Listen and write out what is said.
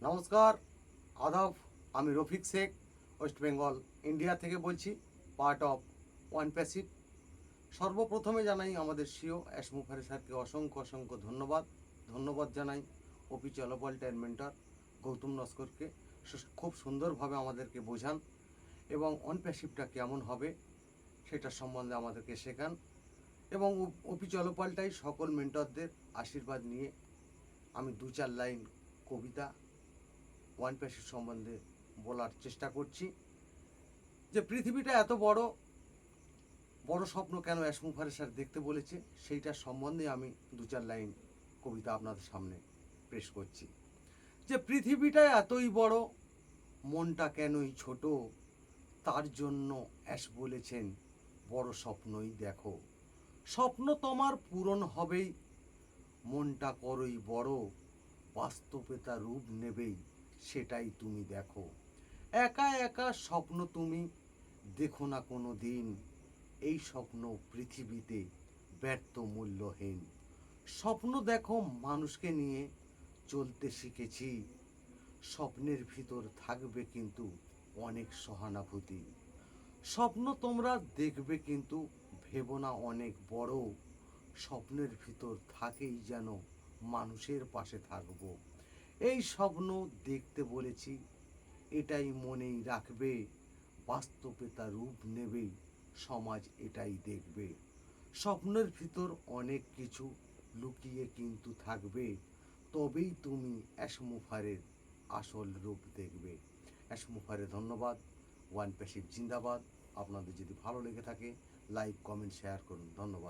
নমস্কার, আদাব। আমি রফিক শেখ, ওয়েস্ট বেঙ্গল ইন্ডিয়া থেকে বলছি, পার্ট অফ ওয়ান প্যাসিভ। সর্বপ্রথমে জানাই আমাদের সিও অ্যাসমুফারি স্যারকে অসংখ্য অসংখ্য ধন্যবাদ। ধন্যবাদ জানাই ওপি চলপাল্টার মেন্টর গৌতম নস্করকে। খুব সুন্দরভাবে আমাদেরকে বোঝান এবং ওয়ান প্যাসিভটা কেমন হবে সেটা সম্বন্ধে আমাদেরকে শেখান। এবং ওপি চলপাল্টাই সকল মেন্টরদের আশীর্বাদ নিয়ে আমি 2-4 লাইন কবিতা ওয়ান প্যাসিভ সম্বন্ধে বলার চেষ্টা করছি। যে পৃথিবীটা এত বড়, বড় স্বপ্ন কেন অ্যাসমুফারে স্যার দেখতে বলেছে সেইটার সম্বন্ধে আমি 2-4 লাইন কবিতা আপনাদের সামনে পেশ করছি। যে পৃথিবীটা এতই বড়, মনটা কেনই ছোট, তার জন্য অ্যাশ বলেছেন বড় স্বপ্নই দেখো। স্বপ্ন তোমার পূরণ হবেই, মনটা করই বড়, বাস্তবতা রূপ নেবেই, সেটাই তুমি দেখো। একা একা স্বপ্ন তুমি দেখো না কোনো দিন, এই স্বপ্ন পৃথিবীতে ব্যর্থ মূল্যহীন। স্বপ্ন দেখো মানুষকে নিয়ে চলতে শিখেছি, স্বপ্নের ভিতর থাকবে কিন্তু অনেক সহানুভূতি। স্বপ্ন তোমরা দেখবে কিন্তু ভেবো না অনেক বড়, স্বপ্নের ভিতর থাকেই যেন মানুষের পাশে থাকবো। এই স্বপ্ন দেখতে বলেছি, এটাই মনেই রাখবে, বাস্তবতা রূপ নেবেই, সমাজ এটাই দেখবে। স্বপ্নের ভিতর অনেক কিছু লুকিয়ে কিন্তু থাকবে, তবেই তুমি অ্যাসমুফারের আসল রূপ দেখবে। অ্যাসমুফারে ধন্যবাদ। ওয়ান প্যাসিভ জিন্দাবাদ। আপনাদের যদি ভালো লেগে থাকে লাইক, কমেন্ট, শেয়ার করুন। ধন্যবাদ।